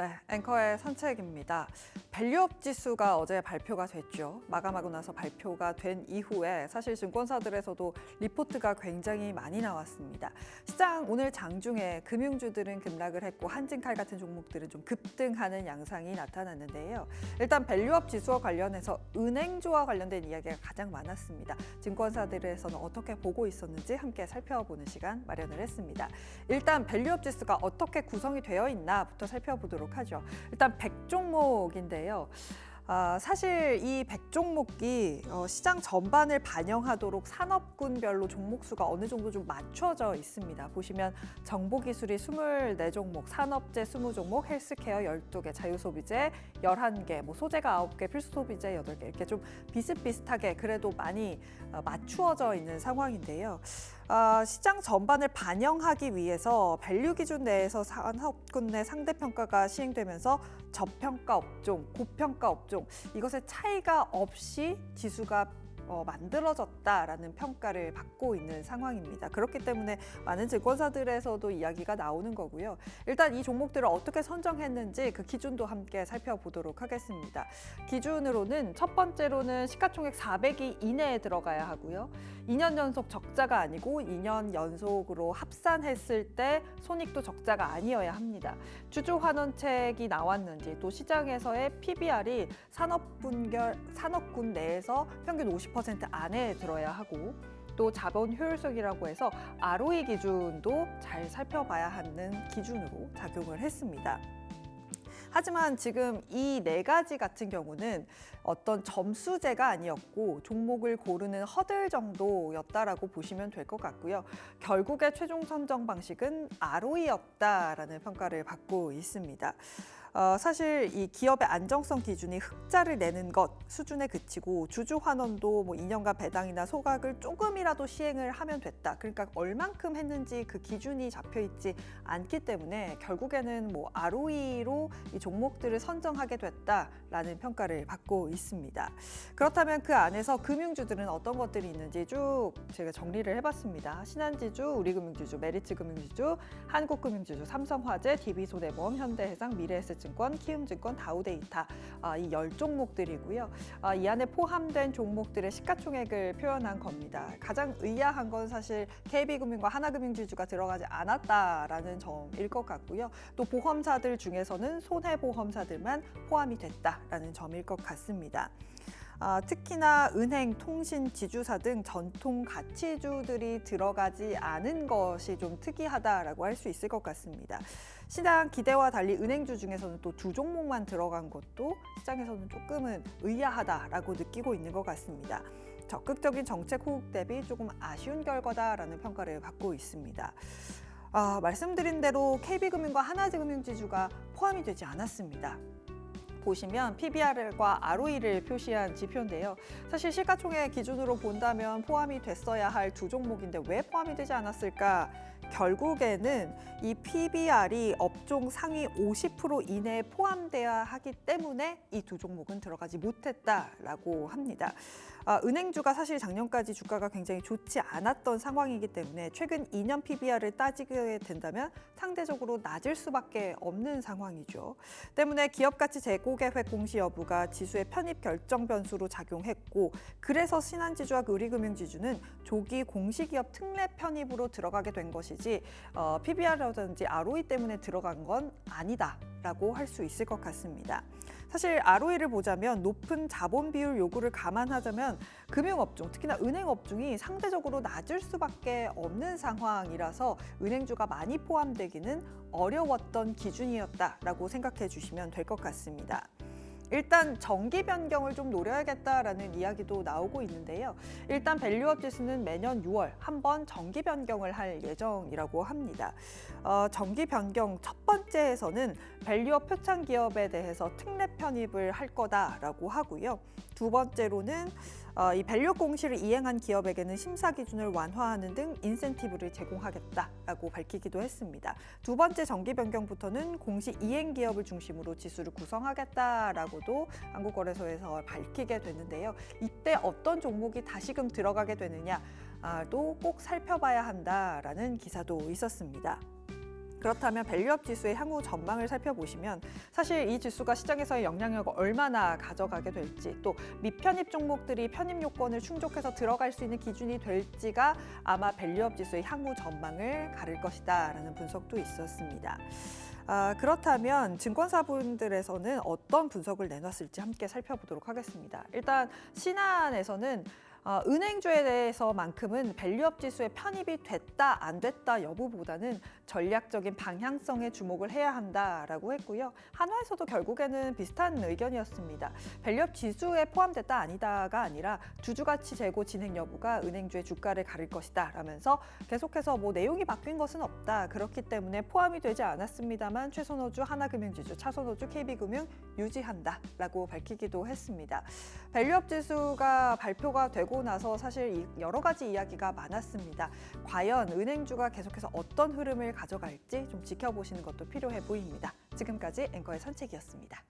네, 앵커의 산책입니다. 밸류업 지수가 어제 발표가 됐죠. 마감하고 나서 발표가 된 이후에 사실 증권사들에서도 리포트가 굉장히 많이 나왔습니다. 시장 오늘 장중에 금융주들은 급락을 했고 한진칼 같은 종목들은 좀 급등하는 양상이 나타났는데요. 일단 밸류업 지수와 관련해서 은행주와 관련된 이야기가 가장 많았습니다. 증권사들에서는 어떻게 보고 있었는지 함께 살펴보는 시간 마련을 했습니다. 일단 밸류업 지수가 어떻게 구성이 되어 있나부터 살펴보도록 하죠. 일단 100종목인데요. 사실 이 100종목이 시장 전반을 반영하도록 산업군별로 종목 수가 어느 정도 좀 맞춰져 있습니다. 보시면 정보기술이 24종목, 산업재 20종목, 헬스케어 12개, 자유소비재 11개, 뭐 소재가 9개, 필수소비재 8개 이렇게 좀 비슷비슷하게 그래도 많이 맞추어져 있는 상황인데요. 시장 전반을 반영하기 위해서 밸류 기준 내에서 산업군 내 상대평가가 시행되면서 저평가 업종, 고평가 업종 이것의 차이가 없이 지수가 만들어졌다라는 평가를 받고 있는 상황입니다. 그렇기 때문에 많은 증권사들에서도 이야기가 나오는 거고요. 일단 이 종목들을 어떻게 선정했는지 그 기준도 함께 살펴보도록 하겠습니다. 기준으로는 첫 번째로는 시가총액 400이 이내에 들어가야 하고요. 2년 연속 적자가 아니고 2년 연속으로 합산했을 때 손익도 적자가 아니어야 합니다. 주주환원책이 나왔는지 또 시장에서의 PBR이 산업군 내에서 평균 50% 안에 들어야 하고 또 자본 효율성이라고 해서 ROE 기준도 잘 살펴봐야 하는 기준으로 작용을 했습니다. 하지만 지금 이 네 가지 같은 경우는 어떤 점수제가 아니었고 종목을 고르는 허들 정도였다라고 보시면 될 것 같고요. 결국에 최종 선정 방식은 ROE였다라는 평가를 받고 있습니다. 사실 이 기업의 안정성 기준이 흑자를 내는 것 수준에 그치고 주주 환원도 뭐 2년간 배당이나 소각을 조금이라도 시행을 하면 됐다. 그러니까 얼만큼 했는지 그 기준이 잡혀 있지 않기 때문에 결국에는 뭐 ROE로 이 종목들을 선정하게 됐다라는 평가를 받고 있습니다. 그렇다면 그 안에서 금융주들은 어떤 것들이 있는지 쭉 제가 정리를 해봤습니다. 신한지주, 우리금융지주, 메리츠금융지주, 한국금융지주, 삼성화재, DB손해보험, 현대해상, 미래에셋증권, 키움증권, 다우데이터 이 10종목들이고요. 이 안에 포함된 종목들의 시가총액을 표현한 겁니다. 가장 의아한 건 사실 KB금융과 하나금융지주가 들어가지 않았다라는 점일 것 같고요. 또 보험사들 중에서는 손해보험사들만 포함이 됐다라는 점일 것 같습니다. 특히나 은행, 통신, 지주사 등 전통 가치주들이 들어가지 않은 것이 좀 특이하다라고 할 수 있을 것 같습니다. 시장 기대와 달리 은행주 중에서는 또 두 종목만 들어간 것도 시장에서는 조금은 의아하다라고 느끼고 있는 것 같습니다. 적극적인 정책 호흡 대비 조금 아쉬운 결과다라는 평가를 받고 있습니다. 말씀드린 대로 KB금융과 하나금융지주가 포함이 되지 않았습니다. 보시면 PBR과 ROE를 표시한 지표인데요. 사실 시가총액 기준으로 본다면 포함이 됐어야 할 두 종목인데 왜 포함이 되지 않았을까? 결국에는 이 PBR이 업종 상위 50% 이내에 포함돼야 하기 때문에 이 두 종목은 들어가지 못했다라고 합니다. 은행주가 사실 작년까지 주가가 굉장히 좋지 않았던 상황이기 때문에 최근 2년 PBR을 따지게 된다면 상대적으로 낮을 수밖에 없는 상황이죠. 때문에 기업가치 재고계획 공시 여부가 지수의 편입 결정 변수로 작용했고 그래서 신한지주와 우리금융지주는 조기 공시기업 특례 편입으로 들어가게 된 것이지 PBR이라든지 ROE 때문에 들어간 건 아니다라고 할 수 있을 것 같습니다. 사실 ROE를 보자면 높은 자본 비율 요구를 감안하자면 금융업종, 특히나 은행업종이 상대적으로 낮을 수밖에 없는 상황이라서 은행주가 많이 포함되기는 어려웠던 기준이었다라고 생각해 주시면 될 것 같습니다. 일단 정기 변경을 좀 노려야겠다라는 이야기도 나오고 있는데요. 일단 밸류업 지수는 매년 6월 한 번 정기 변경을 할 예정이라고 합니다. 정기 변경 첫 번째에서는 밸류업 표창 기업에 대해서 특례 편입을 할 거다라고 하고요. 두 번째로는 이 밸류업 공시를 이행한 기업에게는 심사 기준을 완화하는 등 인센티브를 제공하겠다라고 밝히기도 했습니다. 두 번째 정기 변경부터는 공시 이행 기업을 중심으로 지수를 구성하겠다라고도 한국거래소에서 밝히게 됐는데요. 이때 어떤 종목이 다시금 들어가게 되느냐도 꼭 살펴봐야 한다라는 기사도 있었습니다. 그렇다면 밸류업 지수의 향후 전망을 살펴보시면 사실 이 지수가 시장에서의 영향력을 얼마나 가져가게 될지 또 미편입 종목들이 편입 요건을 충족해서 들어갈 수 있는 기준이 될지가 아마 밸류업 지수의 향후 전망을 가릴 것이다라는 분석도 있었습니다. 그렇다면 증권사분들에서는 어떤 분석을 내놨을지 함께 살펴보도록 하겠습니다. 일단 신한에서는 은행주에 대해서만큼은 밸류업 지수의 편입이 됐다 안 됐다 여부보다는 전략적인 방향성에 주목을 해야 한다라고 했고요. 한화에서도 결국에는 비슷한 의견이었습니다. 밸류업 지수에 포함됐다 아니다가 아니라 주주가치 재고 진행 여부가 은행주의 주가를 가릴 것이다 라면서 계속해서 뭐 내용이 바뀐 것은 없다. 그렇기 때문에 포함이 되지 않았습니다만 최선호주, 하나금융지주, 차선호주, KB금융 유지한다라고 밝히기도 했습니다. 밸류업 지수가 발표가 되고 나서 사실 여러 가지 이야기가 많았습니다. 과연 은행주가 계속해서 어떤 흐름을 가져갈지 좀 지켜보시는 것도 필요해 보입니다. 지금까지 앵커의 선책이었습니다.